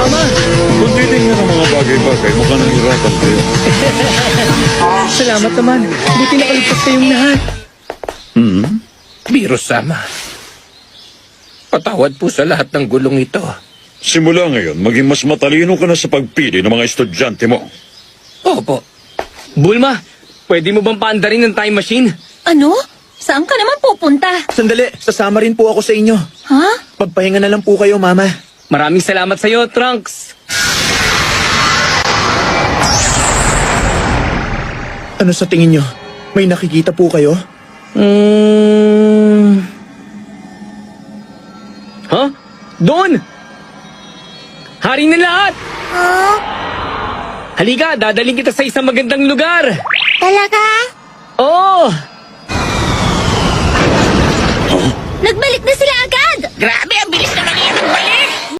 Mama! Kung titingnan ang mga bagay-bagay, mukhang nahihirapan kayo. Salamat naman. Buti nakaligtas kayong lahat. Biro Sama. Patawad po sa lahat ng gulong ito. Simula ngayon, maging mas matalino ka na sa pagpili ng mga estudyante mo. Opo. Bulma, pwede mo bang paandarin ng time machine? Ano? Saan ka naman pupunta? Sandali, sasama rin po ako sa inyo. Ha? Pagpahinga na lang po kayo, Mama. Maraming salamat sa'yo, Trunks. Ano sa tingin nyo? May nakikita po kayo? Huh? Doon! Hari ng lahat! Halika, dadaling kita sa isang magandang lugar! Talaga? Oo! Nagbalik na sila agad! Grabe, ang bilis